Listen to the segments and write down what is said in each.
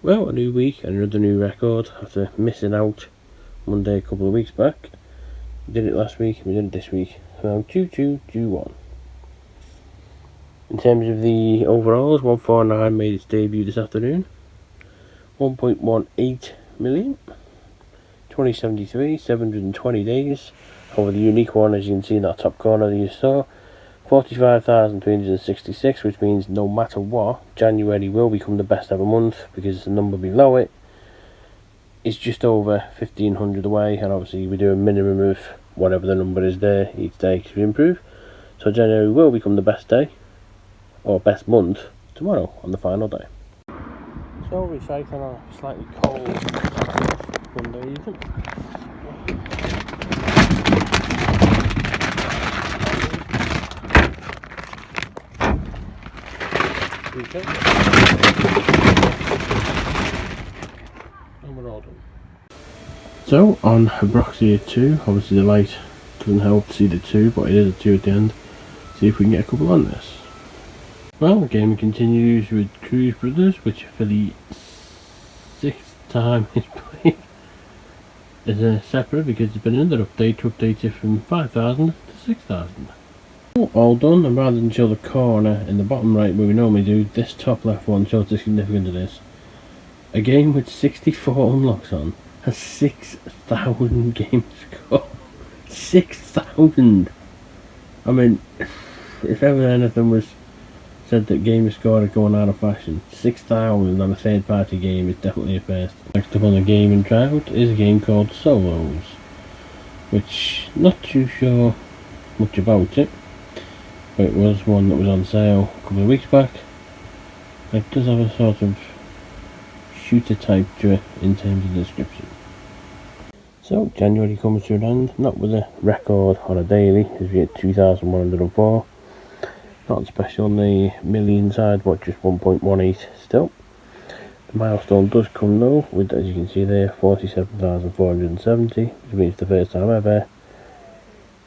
Well, a new week and another new record after missing out Monday a couple of weeks back. We did it last week, we did it this week. So 2-2-2-1. In terms of the overalls, 149 made its debut this afternoon. 1.18 million. 2073, 720 days. However, the unique one, as you can see in that top corner that you saw, 45,366, which means no matter what, January will become the best ever month because the number below it is just over 1,500 away, and obviously we do a minimum of whatever the number is there each day to improve. So January will become the best day, or best month, tomorrow on the final day. So recycling on a slightly cold Monday evening. And we're all done. So on Broxia 2, obviously the light doesn't help to see the 2, but it is a 2 at the end. See if we can get a couple on this. Well, the game continues with Cruz Brothers, which for the 6th time is played is a separate because there's been another update to update it from 5,000 to 6,000. All done, and rather than show the corner in the bottom right where we normally do, this top left one shows the significance of this. A game with 64 unlocks on has 6,000 game score. 6,000! I mean, if ever anything was said that game score had gone out of fashion, 6,000 on a third party game is definitely a first. Next up on the gaming drought is a game called Solos, which not too sure much about it. It was one that was on sale a couple of weeks back. It does have a sort of shooter type to it in terms of the description. So January comes to an end, not with a record on a daily, as we get 2,104. Not special on the million side, but just 1.18 still. The milestone does come though, with, as you can see there, 47,470, which means the first time ever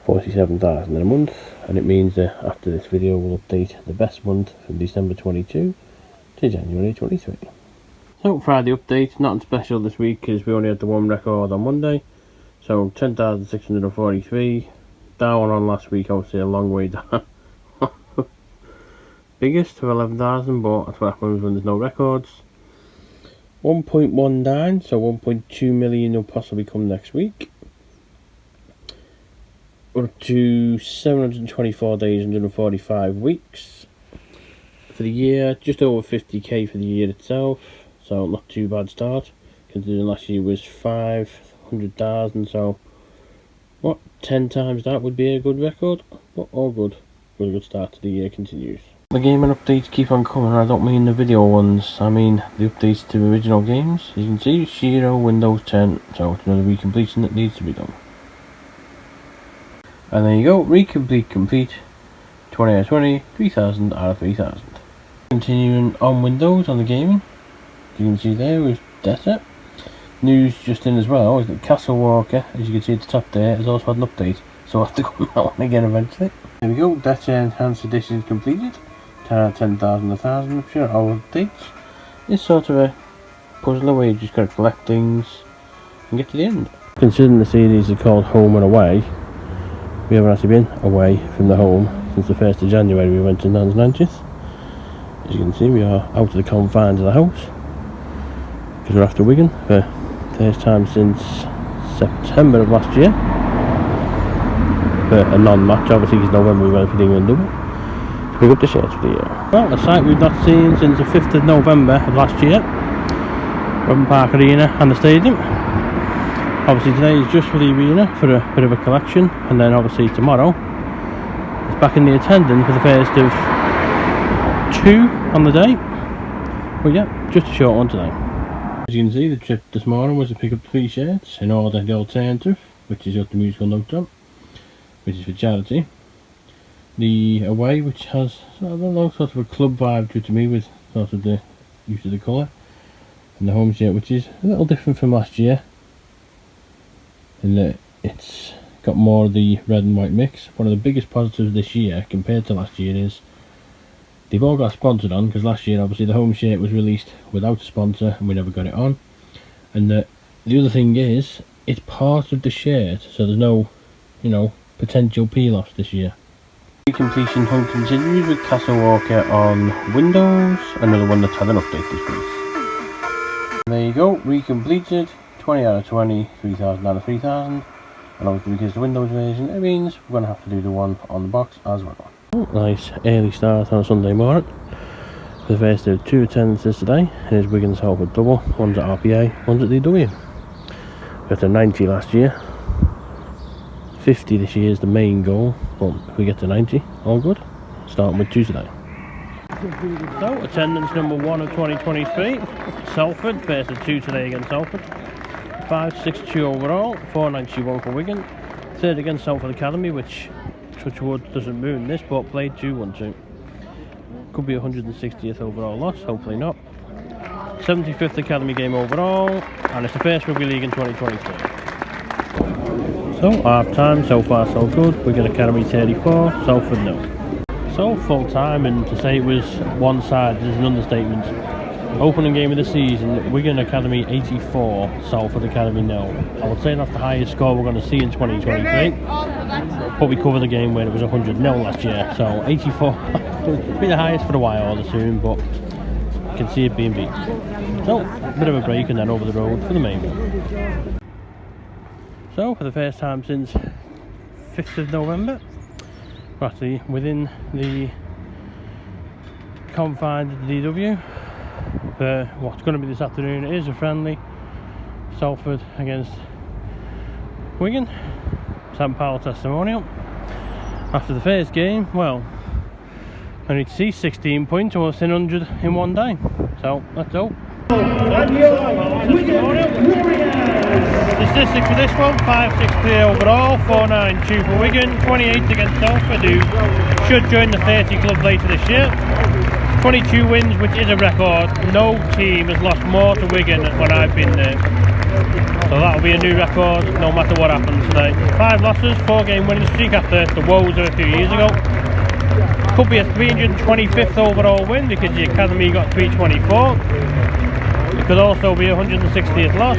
47,000 in a month, and it means that after this video we'll update the best month from December 22 to January 23. So Friday update, nothing special this week because we only had the one record on Monday, so 10,643, down on last week, obviously a long way down. Biggest of 11,000, but that's what happens when there's no records. 1.19, so 1.2 million will possibly come next week. We're up to 724 days, 145 weeks. For the year, just over 50k for the year itself, so not too bad start, considering last year was 500,000, so what, 10 times that would be a good record, but all good. Really good start to the year continues. The gaming updates keep on coming. I don't mean the video ones, I mean the updates to original games. As you can see, Shiro, Windows 10, so it's another recompletion that needs to be done. And there you go, complete, 20 out of 20, 3,000 out of 3,000. Continuing on Windows on the gaming, as you can see there with Debtor. News just in as well is that Castle Walker, as you can see at the top there, has also had an update, so I'll have to go on that one again eventually. There we go, Debtor Enhanced Edition is completed. 10 out of 10,000, 1,000, I'm sure all updates. It's sort of a puzzle where you just got to collect things and get to the end. Considering the series are called Home and Away, we haven't actually been away from the home since the 1st of January. We went to Nan's 90th. As you can see, we are out of the confines of the house because we're after Wigan for the first time since September of last year for a non-match, obviously because November we went for the England double. So pick up the shirts for the year. Well, a sight we've not seen since the 5th of November of last year, Robin Park Arena and the stadium. Obviously today is just for the arena for a bit of a collection, and then obviously tomorrow it's back in the attendance for the first of 2 on the day. Well, yeah, just a short one today. As you can see, the trip this morning was to pick up 3 shirts in order the alternative, which is got the musical note on, which is for charity. The away, which has sort of a club vibe to me with sort of the use of the colour, and the home shirt, which is a little different from last year in that it's got more of the red and white mix. One of the biggest positives this year compared to last year is They've all got sponsored on, because last year obviously the home shirt was released without a sponsor and we never got it on. And the other thing is, it's part of the shirt, so there's no, you know, potential peel-offs this year. Recompletion hunt continues with Castle Walker on Windows, another one that's had an update this week. There you go, recompleted, 20 out of 20, 3000 out of 3000. And obviously because the Windows version, it means we're going to have to do the one on the box as well. Oh, nice early start on a Sunday morning. For the first of 2 attendances today, here's Wigan Salford double. One's at RPA, one's at DW. Got a 90 last year. 50 this year is the main goal, but if we get to 90, all good. Starting with 2 today. So, attendance number 1 of 2023. Salford, first of 2 today against Salford. 562 overall, 491 for Wigan. Third against Salford Academy, which, touch wood, doesn't moon this, but played 2-1-2. Could be 160th overall loss, hopefully not. 75th Academy game overall, and it's the first rugby league in 2023. So, half time, so far so good. Wigan Academy 34, Salford 0. So, full time, and to say it was one side is an understatement. Opening game of the season, Wigan Academy 84, Salford Academy 0. I would say that's the highest score we're going to see in 2023. But we covered the game where it was 100-0 last year, so 84 will be the highest for a while, I'd assume, but you can see it being beat. So, a bit of a break and then over the road for the main one. So, for the first time since 5th of November, we're actually within the confines of the DW. For what's going to be this afternoon, it is a friendly. Salford against Wigan, St Paul Testimonial. After the first game, well, I need to see 16 points, almost 100 in one day. So let's hope. The statistics for this one: 563 overall, 492 for Wigan, 28 against Salford, who should join the 30 club later this year. 22 wins, which is a record. No team has lost more to Wigan when I've been there. So that'll be a new record no matter what happens today. 5 losses, 4-game winning streak after the woes of a few years ago. Could be a 325th overall win because the Academy got 324. It could also be a 160th loss.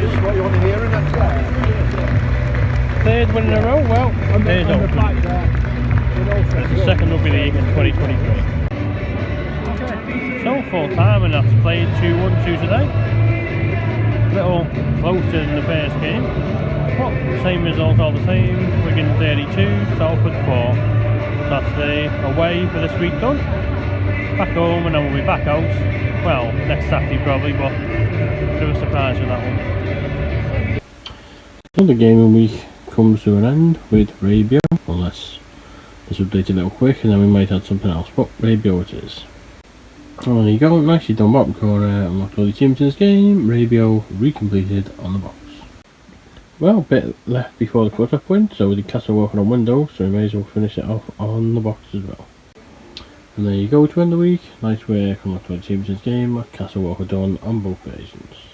3rd win in a row, well, there's open. It's the second rugby league in 2023. So full time, and that's played 2-1-2 today. A little closer than the first game. Well, same result all the same. Wigan 32, Salford 4. So that's the away for this week done. Back home, and then we'll be back out. Well, next Saturday probably, but a bit of a surprise with that one. So the gaming week comes to an end with Rabio, unless it's updated a little quick, and then we might add something else, but Rabio it is. Oh, there you go, nicely done Bob Corner, unlocked all the teams in this game. Rabio recompleted on the box. Well, a bit left before the cut-off point, so we did Castle Walker on Windows, so we may as well finish it off on the box as well. And there you go to end the week. Nice work, unlocked all the teams in this game. Castle Walker done on both versions.